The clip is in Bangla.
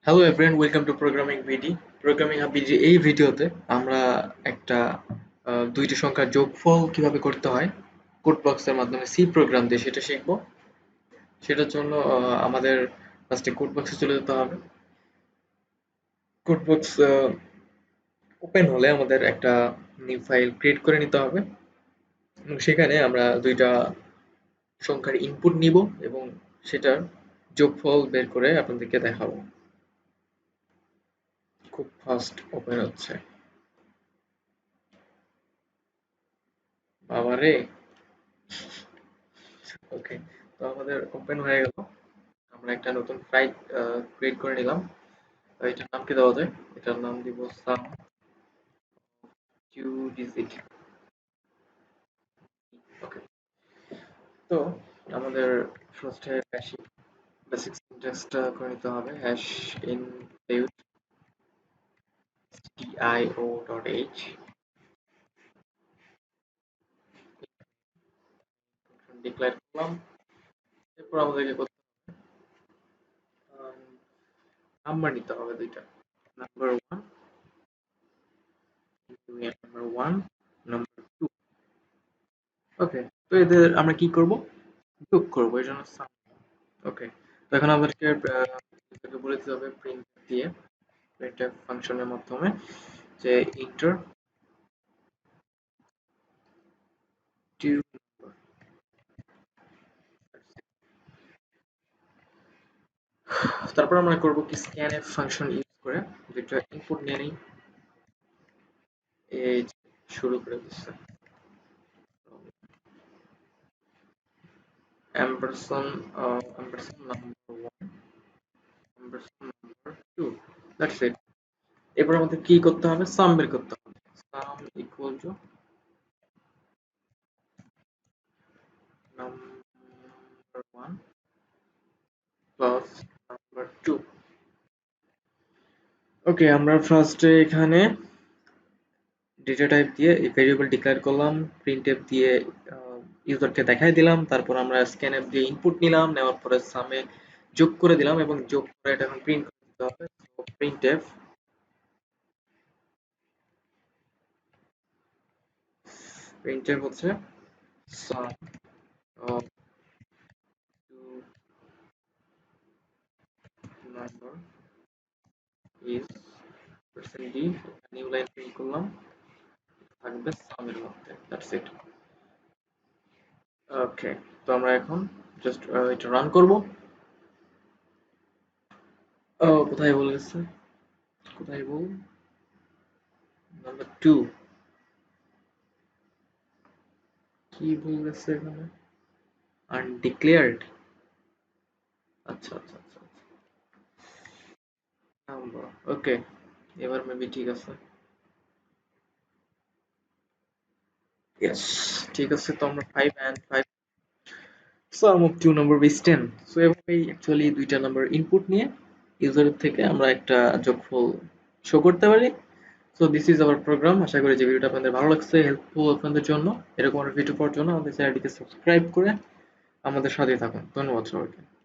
Hello everyone, welcome to programming BD. এই ভিডিওতে আমরা একটা দুইটি সংখ্যার যোগফল কিভাবে করতে হয় কোড বক্সের মাধ্যমে সি প্রোগ্রাম দিয়ে সেটা শিখবো। সেটার জন্য আমাদের ফার্স্টে কোড বক্সে চলে যেতে হবে। কোড বক্স ওপেন হলে আমাদের একটা নিউ ফাইল ক্রিয়েট করে নিতে হবে এবং সেখানে আমরা দুইটা সংখ্যার ইনপুট নিব এবং সেটার যোগফল বের করে আপনাদেরকে দেখাবো। খুব ফাস্ট ওপেন হচ্ছে। বাবারে! ওকে, তো আমাদের ওপেন হয়ে গেল। আমরা একটা নতুন ফাইল ক্রিয়েট করে নিলাম। তো এটার নাম কি দেওয়া যায়? এটার নাম দিব সাম টু ডিজিট। ওকে, তো আমাদের ফার্স্টে বেসিক সিনট্যাক্সটা করে নিতে হবে। হ্যাশ include dio.h ডিক্লেয়ার করলাম। এরপর আমাদেরকে করতে নাম্বার নিতে হবে দুইটা। Number one, number one, number two. Okay, তো এদের আমরা কি করব? যোগ করবো, এই জন্য সাম। ওকে, তো এখন আমাদেরকে বলে দিতে হবে প্রিন্ট দিয়ে, প্রিন্টএফ ফাংশনের মাধ্যমে যে ইন্টার টু। তারপর আমরা করব কি স্ক্যানএফ ফাংশন ইউজ করে দুটো ইনপুট নিয়ে নিই। এই যে শুরু করে দিচ্ছে ampersand ampersand number one, ampersand number two. That's it. এরপর আমাদের কি করতে হবে? সাম বের করতে হবে। Sum equal to number one plus number two. Okay, আমরা ফার্স্টে এখানে ডেটা টাইপ দিয়ে এই ভেরিয়েবল ডিক্লেয়ার করলাম, প্রিন্টএফ দিয়ে ইউজারকে দেখাই দিলাম, তারপর আমরা স্ক্যানএফ দিয়ে ইনপুট নিলাম, নেওয়ার পরে সামে যোগ করে দিলাম এবং যোগ করে এটা এখন প্রিন্ট করে দিতে হবে। তো প্রিন্টএফ হচ্ছে sum of two number is percent d, new line print করলাম, থাকবে সামের মধ্যে। That's it. ওকে, তো আমরা এখন জাস্ট এটা রান করব। ও, কোথায় বলে গেছে? কোথায় বল? নাম্বার টু কি ভুল গেছে এখানে? আনডিক্লেয়ার্ড। আচ্ছা আচ্ছা আচ্ছা আচ্ছা। নাম্বার, ওকে, এবার মেবি ঠিক আছে। ইয়েস, ঠিক আছে। তো আমরা 5 and 5 sum of two number is 10। So এভাবেই অ্যাকচুয়ালি দুইটা নাম্বার ইনপুট নিয়ে ইউজারের থেকে আমরা একটা যোগফল শো করতে পারি। So this is our program. আশা করি যে ভিডিওটা আপনাদের ভালো লাগছে, হেল্পফুল আপনাদের জন্য। এরকম আরো ভিডিও পাওয়ার জন্য আমাদের চ্যানেলটিকে সাবস্ক্রাইব করে আমাদের সাথে থাকুন। ধন্যবাদ সবাইকে।